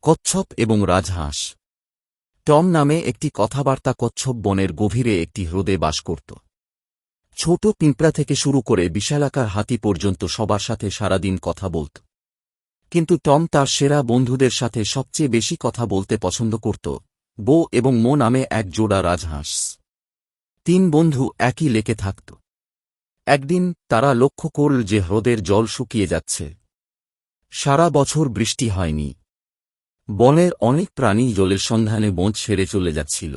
কচ্ছপ এবং রাজহাঁস। টম নামে একটি কথাবার্তা কচ্ছপ বনের গভীরে একটি হ্রদে বাস করত। ছোট পিঁপড়া থেকে শুরু করে বিশালাকার হাতি পর্যন্ত সবার সাথে সারাদিন কথা বলত। কিন্তু টম তার সেরা বন্ধুদের সাথে সবচেয়ে বেশি কথা বলতে পছন্দ করত, বো এবং মো নামে এক জোড়া রাজহাঁস। 3 বন্ধু একই লেকে থাকত। একদিন তারা লক্ষ্য করল যে হ্রদের জল শুকিয়ে যাচ্ছে। সারা বছর বৃষ্টি হয়নি। বনের অনেক প্রাণী জলের সন্ধানে বন ছেড়ে চলে যাচ্ছিল।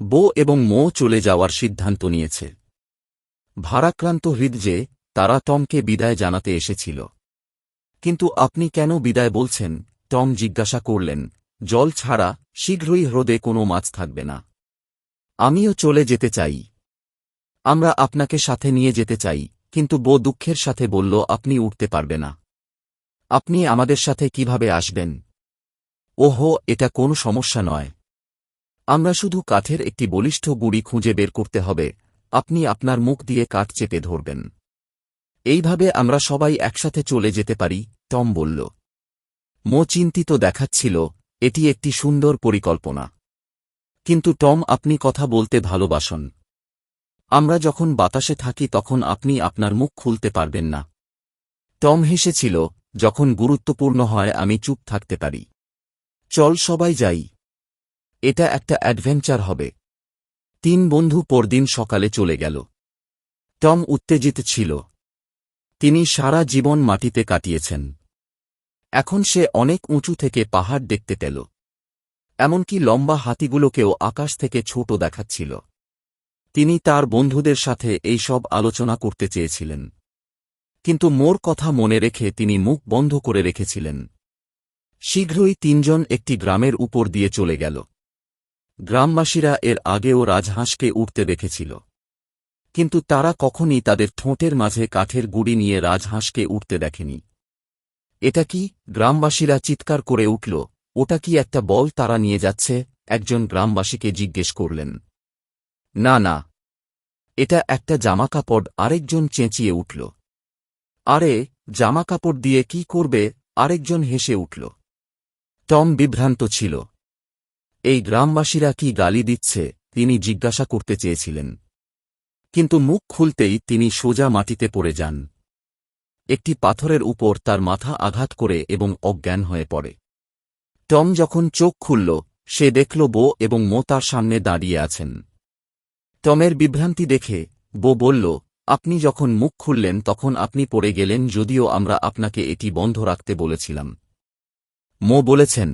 বো এবং মো চলে যাওয়ার সিদ্ধান্ত নিয়েছে। ভারাক্রান্ত হৃদয়ে তারা টমকে বিদায় জানাতে এসেছিল। কিন্তু আপনি কেন বিদায় বলছেন? টম জিজ্ঞাসা করলেন। জল ছাড়া শীঘ্রই হ্রদে কোনো মাছ থাকবে না। আমিও চলে যেতে চাই। আমরা আপনাকে সাথে নিয়ে যেতে চাই, কিন্তু বো দুঃখের সাথে বলল, আপনি উঠতে পারবে না। আপনি আমাদের সাথে কিভাবে আসবেন? ওহো, এটা কোনো সমস্যা নয়। আমরা শুধু কাঠের একটি বলিষ্ঠ গুড়ি খুঁজে বের করতে হবে। আপনি আপনার মুখ দিয়ে কাঠ চেপে ধরবেন। এইভাবে আমরা সবাই একসাথে চলে যেতে পারি, টম বলল। মো চিন্তিত দেখাচ্ছিল। এটি একটি সুন্দর পরিকল্পনা। কিন্তু টম, আপনি কথা বলতে ভালোবাসেন। আমরা যখন বাতাসে থাকি তখন আপনি আপনার মুখ খুলতে পারবেন না। টম হেসেছিল। যখন গুরুত্বপূর্ণ হয় আমি চুপ থাকতে পারি। চল সবাই যাই। এটা একটা অ্যাডভেঞ্চার হবে। 3 বন্ধু পরদিন সকালে চলে গেল। টম উত্তেজিত ছিল। তিনি সারা জীবন মাটিতে কাটিয়েছেন। এখন সে অনেক উঁচু থেকে পাহাড় দেখতে পেল। এমনকি লম্বা হাতিগুলোকেও আকাশ থেকে ছোট দেখাচ্ছিল। তিনি তার বন্ধুদের সাথে এই সব আলোচনা করতে চেয়েছিলেন, কিন্তু মোর কথা মনে রেখে তিনি মুখ বন্ধ করে রেখেছিলেন। শীঘ্রই 3 জন একটি গ্রামের উপর দিয়ে চলে গেল। গ্রামবাসীরা এর আগেও রাজহাঁসকে উঠতে দেখেছিল, কিন্তু তারা কখনই তাদের ঠোঁটের মাঝে কাঠের গুড়ি নিয়ে রাজহাঁসকে উঠতে দেখেনি। এটা কি? গ্রামবাসীরা চিৎকার করে উঠল। ওটা কি একটা বল তারা নিয়ে যাচ্ছে? একজন গ্রামবাসীকে জিজ্ঞেস করলেন। না না, এটা একটা জামাকাপড়, আরেকজন চেঁচিয়ে উঠল। আরে, জামাকাপড় দিয়ে কি করবে? আরেকজন হেসে উঠল। টম বিভ্রান্ত ছিল। এই গ্রামবাসীরা কি গালি দিচ্ছে? তিনি জিজ্ঞাসা করতে চেয়েছিলেন, কিন্তু মুখ খুলতেই তিনি সোজা মাটিতে পড়ে যান। একটি পাথরের উপর তার মাথা আঘাত করে এবং অজ্ঞান হয়ে পড়ে। টম যখন চোখ খুলল, সে দেখল বো এবং মো তার সামনে দাঁড়িয়ে আছেন। টমের বিভ্রান্তি দেখে বো বলল, আপনি যখন মুখ খুললেন তখন আপনি পড়ে গেলেন, যদিও আমরা আপনাকে এটি বন্ধ রাখতে বলেছিলাম। মো বলেছেন।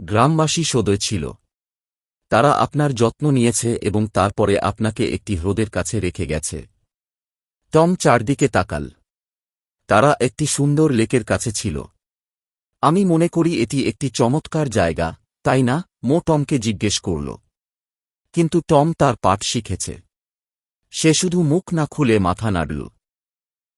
গ্রামবাসী সদয় ছিল। তারা আপনার যত্ন নিয়েছে এবং তারপরে আপনাকে একটি হ্রদের কাছে রেখে গেছে। টম চারদিকে তাকাল। তারা একটি সুন্দর লেকের কাছে ছিল। আমি মনে করি এটি একটি চমৎকার জায়গা, তাই না? মো টমকে জিজ্ঞেস করল। কিন্তু টম তার পাঠ শিখেছে। সে শুধু মুখ না খুলে মাথা নাড়ল।